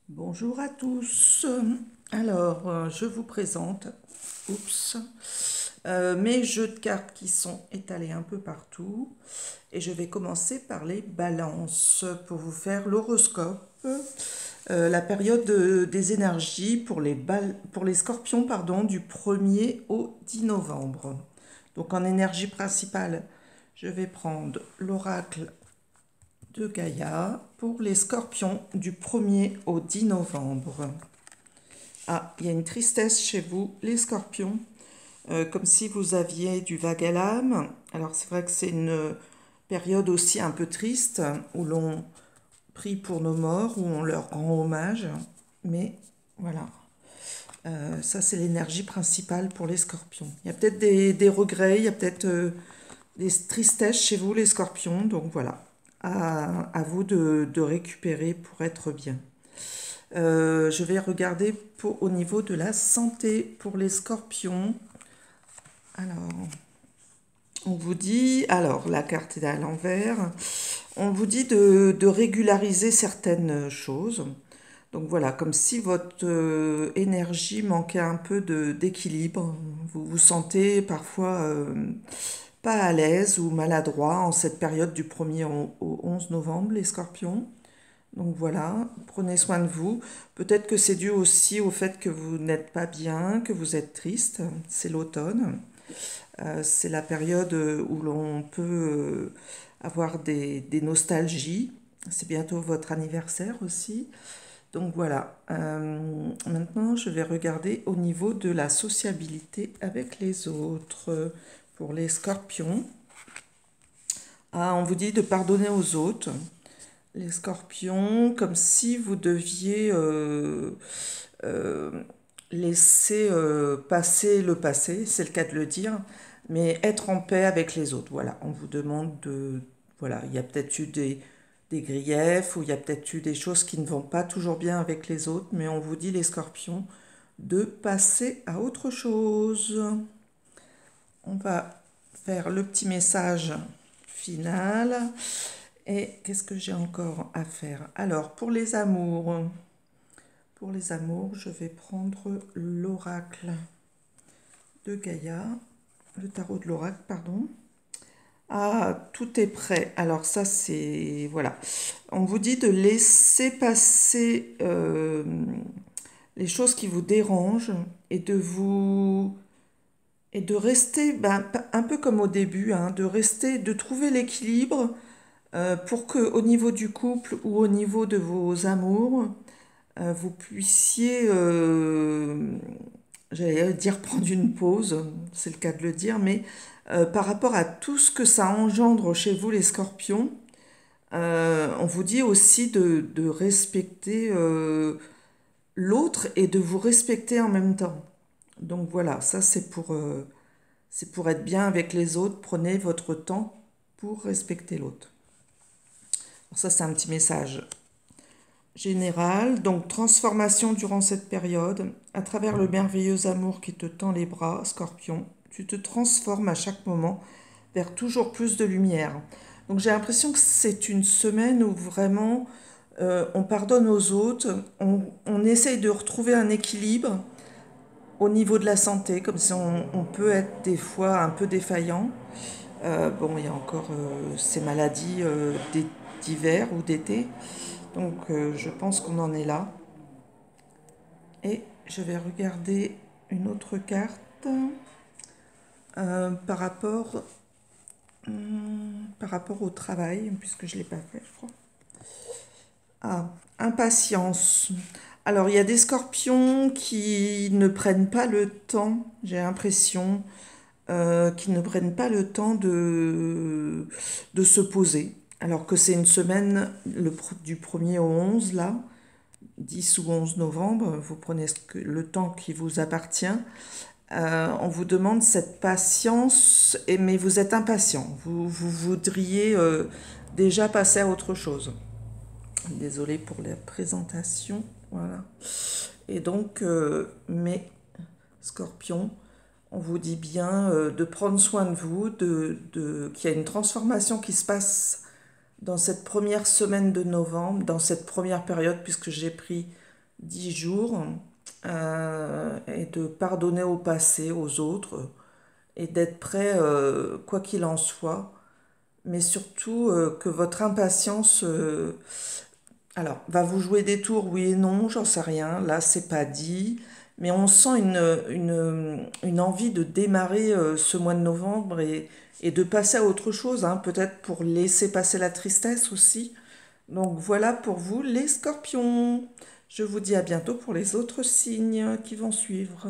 Bonjour à tous. Alors, je vous présente mes jeux de cartes qui sont étalés un peu partout. Et je vais commencer par les balances pour vous faire l'horoscope, la période des énergies pour les scorpions pardon, du 1er au 10 novembre. Donc en énergie principale, je vais prendre l'oracle de Gaïa pour les scorpions du 1er au 10 novembre. Ah, il y a une tristesse chez vous, les scorpions, comme si vous aviez du vague à l'âme. Alors c'est vrai que c'est une période aussi un peu triste, où l'on prie pour nos morts, où on leur rend hommage. Mais voilà, ça c'est l'énergie principale pour les scorpions. Il y a peut-être des regrets, il y a peut-être des tristesses chez vous, les scorpions. Donc voilà, à vous de récupérer pour être bien. Je vais regarder au niveau de la santé pour les scorpions. Alors, on vous dit, alors la carte est à l'envers, on vous dit de régulariser certaines choses. Donc voilà, comme si votre énergie manquait un peu d'équilibre. Vous vous sentez parfois pas à l'aise ou maladroit en cette période du 1er au 11 novembre, les scorpions. Donc voilà, prenez soin de vous. Peut-être que c'est dû aussi au fait que vous n'êtes pas bien, que vous êtes triste. C'est l'automne. C'est la période où l'on peut avoir des nostalgies. C'est bientôt votre anniversaire aussi. Donc voilà. Maintenant, je vais regarder au niveau de la sociabilité avec les autres. Pour les scorpions. Ah, on vous dit de pardonner aux autres. Les scorpions, comme si vous deviez euh, laisser passer le passé, c'est le cas de le dire, mais être en paix avec les autres. Voilà, on vous demande de... Voilà, il y a peut-être eu des griefs ou il y a peut-être eu des choses qui ne vont pas toujours bien avec les autres, mais on vous dit, les scorpions, de passer à autre chose. On va faire le petit message final. Et qu'est-ce que j'ai encore à faire? Alors, pour les amours, je vais prendre l'oracle de Gaïa, le tarot de l'oracle, pardon. Ah, tout est prêt. Alors ça, c'est... Voilà. On vous dit de laisser passer les choses qui vous dérangent et de rester, un peu comme au début, hein, de trouver l'équilibre pour que au niveau du couple ou au niveau de vos amours, vous puissiez, j'allais dire prendre une pause, c'est le cas de le dire, mais par rapport à tout ce que ça engendre chez vous les scorpions, on vous dit aussi de respecter l'autre et de vous respecter en même temps. Donc voilà, ça c'est pour être bien avec les autres, prenez votre temps pour respecter l'autre. Ça, c'est un petit message général. Donc, transformation durant cette période. À travers le merveilleux amour qui te tend les bras, Scorpion, tu te transformes à chaque moment vers toujours plus de lumière. Donc, j'ai l'impression que c'est une semaine où vraiment on pardonne aux autres, on essaye de retrouver un équilibre au niveau de la santé, comme si on peut être des fois un peu défaillant. Bon, il y a encore ces maladies d'hiver ou d'été. Donc, je pense qu'on en est là. Et je vais regarder une autre carte par rapport au travail, puisque je ne l'ai pas fait, je crois. Ah, impatience. Alors, il y a des scorpions qui ne prennent pas le temps, j'ai l'impression, qui ne prennent pas le temps de se poser. Alors que c'est une semaine du 1er au 11, là, 10 ou 11 novembre, vous prenez le temps qui vous appartient. On vous demande cette patience, mais vous êtes impatient. Vous voudriez déjà passer à autre chose. Désolée pour la présentation. Voilà. Et donc, mes scorpions, on vous dit bien de prendre soin de vous, qu'il y a une transformation qui se passe dans cette première semaine de novembre, dans cette première période, puisque j'ai pris 10 jours et de pardonner au passé, aux autres et d'être prêt, quoi qu'il en soit, mais surtout que votre impatience alors, va vous jouer des tours, oui et non, j'en sais rien, là c'est pas dit, mais on sent une envie de démarrer ce mois de novembre et de passer à autre chose, hein, peut-être pour laisser passer la tristesse aussi. Donc voilà pour vous les scorpions. Je vous dis à bientôt pour les autres signes qui vont suivre.